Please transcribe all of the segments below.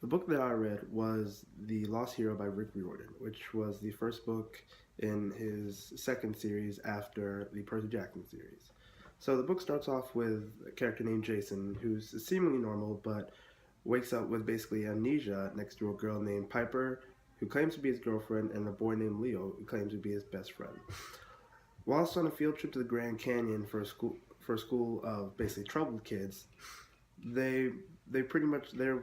The book that I read was The Lost Hero by Rick Riordan, which was the first book in his second series after the Percy Jackson series. So the book starts off with a character named Jason, who's seemingly normal, but wakes up with basically amnesia next to a girl named Piper, who claims to be his girlfriend, and a boy named Leo, who claims to be his best friend. Whilst on a field trip to the Grand Canyon for a school of basically troubled kids, they they pretty much they're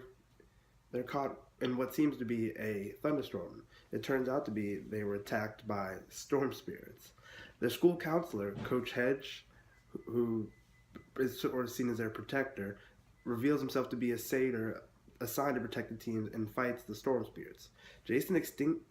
caught in what seems to be a thunderstorm. It turns out to be they were attacked by storm spirits. Their school counselor, Coach Hedge, who is sort of seen as their protector, reveals himself to be a satyr assigned to protect the teams and fights the storm spirits. Jason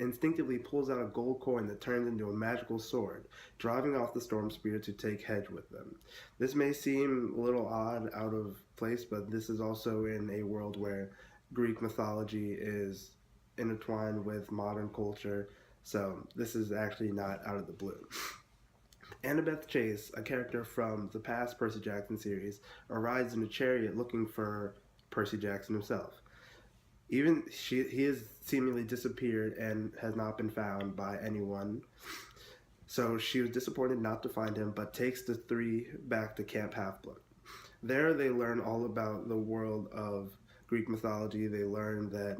instinctively pulls out a gold coin that turns into a magical sword, driving off the storm spirits who take Hedge with them. This may seem a little odd, out of place, but this is also in a world where Greek mythology is intertwined with modern culture, so this is actually not out of the blue. Annabeth Chase, a character from the past Percy Jackson series, arrives in a chariot looking for Percy Jackson himself. He has seemingly disappeared and has not been found by anyone. So she was disappointed not to find him, but takes the three back to Camp Half-Blood. There they learn all about the world of Greek mythology. They learn that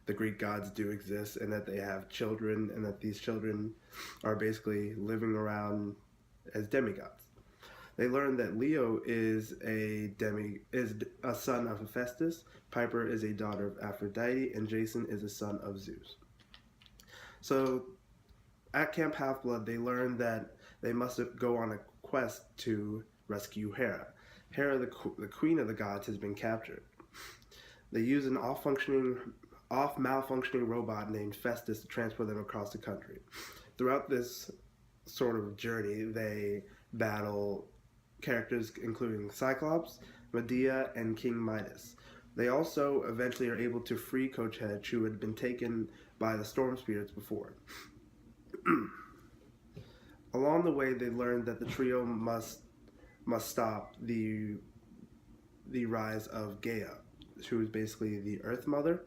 the Greek gods do exist and that they have children, and that these children are basically living around as demigods. They learn that Leo is a son of Hephaestus, Piper is a daughter of Aphrodite, and Jason is a son of Zeus. So at Camp Half-Blood, they learn that they must go on a quest to rescue Hera. Hera, the queen of the gods, has been captured. They use an malfunctioning robot named Festus to transport them across the country. Throughout this sort of journey, they battle characters including Cyclops, Medea, and King Midas. They also eventually are able to free Coach Hedge, who had been taken by the storm spirits before. Along the way, they learned that the trio must stop the rise of Gaia, who is basically the Earth Mother.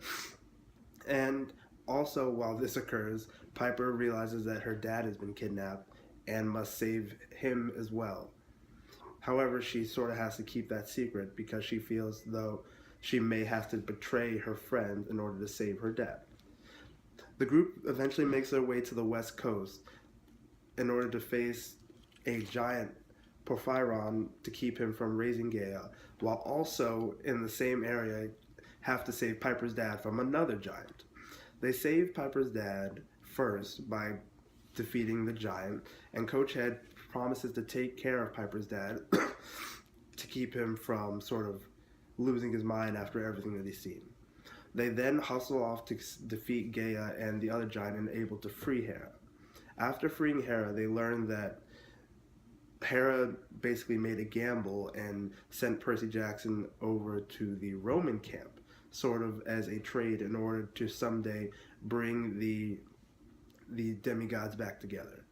And also, while this occurs, Piper realizes that her dad has been kidnapped and must save him as well. However, she sort of has to keep that secret because she feels though she may have to betray her friend in order to save her dad. The group eventually makes their way to the west coast in order to face a giant Porphyron to keep him from raising Gaia, while also in the same area have to save Piper's dad from another giant. They save Piper's dad first by defeating the giant, and Coach Head promises to take care of Piper's dad to keep him from sort of losing his mind after everything that he's seen. They then hustle off to defeat Gaia and the other giant and able to free Hera. After freeing Hera, they learn that Hera basically made a gamble and sent Percy Jackson over to the Roman camp, sort of as a trade in order to someday bring the demigods back together.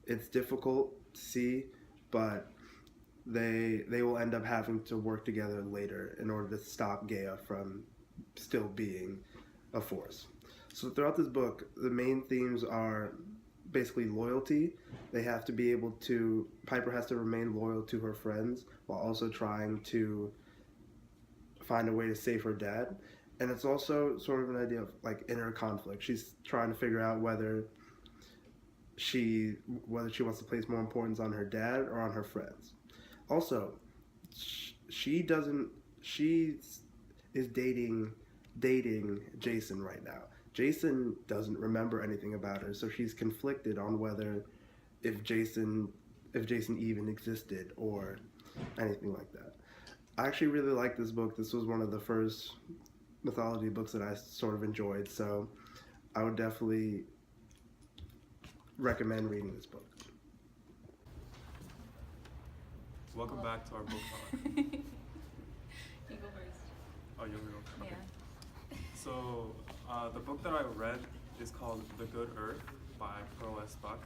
It's difficult to see, but they will end up having to work together later in order to stop Gaia from still being a force. So throughout this book, the main themes are basically loyalty. They have to be able to, Piper has to remain loyal to her friends while also trying to find a way to save her dad. And it's also sort of an idea of like inner conflict. She's trying to figure out whether she wants to place more importance on her dad or on her friends. Also, she is dating Jason right now. Jason doesn't remember anything about her, so she's conflicted on whether if Jason even existed or anything like that. I actually really like this book. This was one of the first mythology books that I sort of enjoyed, so I would definitely recommend reading this book. Welcome back to our book talk. You go first. Oh, you'll go. Okay. Yeah. So, the book that I read is called The Good Earth by Pearl S. Buck.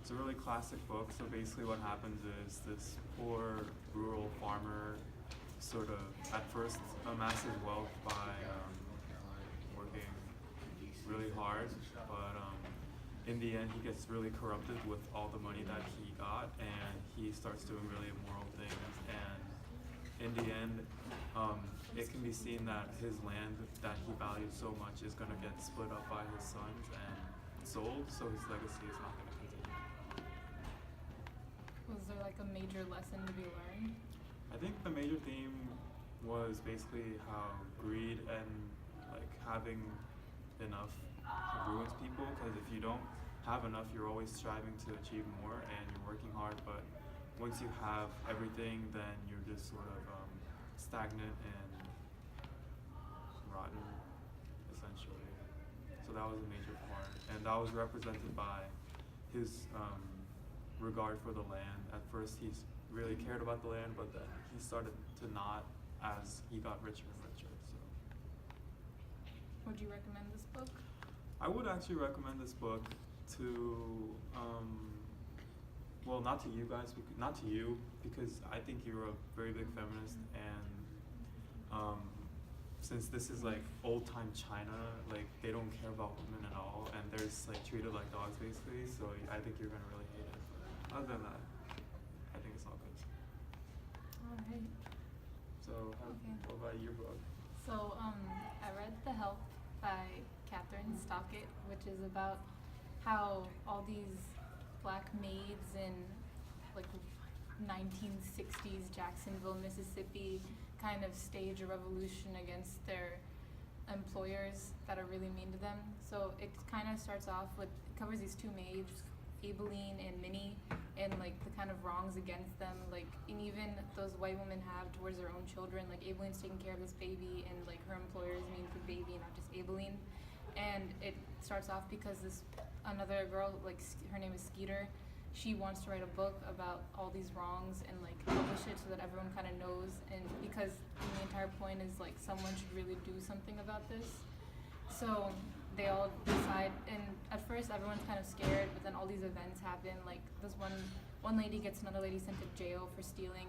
It's a really classic book. So basically what happens is this poor rural farmer sort of at first amasses wealth by working really hard, but in the end he gets really corrupted with all the money that he got, and he starts doing really immoral things. And in the end, it can be seen that his land that he valued so much is going to get split up by his sons and sold, so his legacy is not going to continue. Was there like a major lesson to be learned? I think the major theme was basically how greed and like having enough ruins people, because if you don't have enough, you're always striving to achieve more and you're working hard, but once you have everything, then you're just sort of stagnant and rotten, essentially. So that was a major part, and that was represented by his regard for the land. At first, he's really cared about the land, but then he started to not as he got richer and richer. So, Would you recommend this book? I would actually recommend this book to, well, not to you guys, not to you, because I think you're a very big feminist, and since this is like old-time China, like they don't care about women at all, and they're just like treated like dogs basically. So I think you're gonna really hate it. But other than that, I think it's all good. All right. So, Okay. what about your book? So, I read The Help by Catherine Stockett, which is about how all these black maids in like 1960s Jacksonville, Mississippi, kind of stage a revolution against their employers that are really mean to them. So it kind of starts off with, it covers these two maids, Aibileen and Minnie, and like the kind of wrongs against them, like, and even those white women have towards their own children. Like Abileen's taking care of this baby, and like her employer is mean to the baby, not just Aibileen. And it starts off because this another girl, like her name is Skeeter, she wants to write a book about all these wrongs and like publish it so that everyone kind of knows. And because the entire point is like someone should really do something about this. So they all decide, and at first everyone's kind of scared, but then all these events happen. Like this one lady gets another lady sent to jail for stealing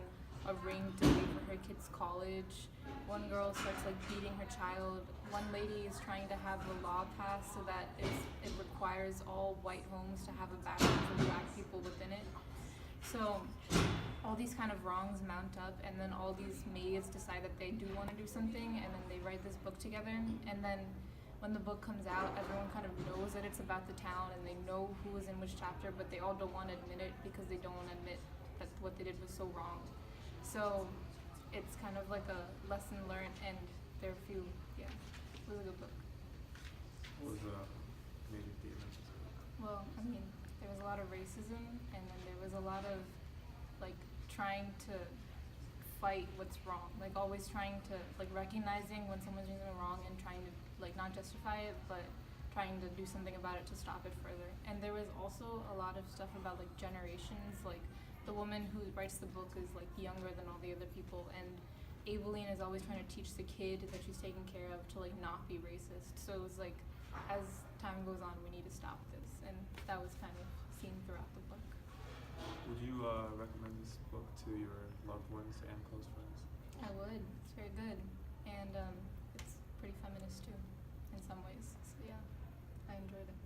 a ring to pay for her kid's college. One girl starts like beating her child. One lady is trying to have the law passed so that it requires all white homes to have a bathroom for black people within it. So all these kind of wrongs mount up, and then all these maids decide that they do want to do something, and then they write this book together. And then when the book comes out, everyone kind of knows that it's about the town, and they know who is in which chapter, but they all don't want to admit it because they don't want to admit that what they did was so wrong. So it's kind of like a lesson learned, and there are a few, yeah, it was a good book. What was the major theme of this book? Well, I mean, there was a lot of racism, and then there was a lot of like trying to fight what's wrong, like always trying to like recognizing when someone's doing something wrong and trying to like not justify it, but trying to do something about it to stop it further. And there was also a lot of stuff about like generations, like the woman who writes the book is like younger than all the other people, and Aibileen is always trying to teach the kid that she's taking care of to like not be racist. So it was like, as time goes on, we need to stop this, and that was kind of seen throughout the book. Would you recommend this book to your loved ones and close friends? I would. It's very good, and it's pretty feminist too, in some ways. So yeah, I enjoyed it.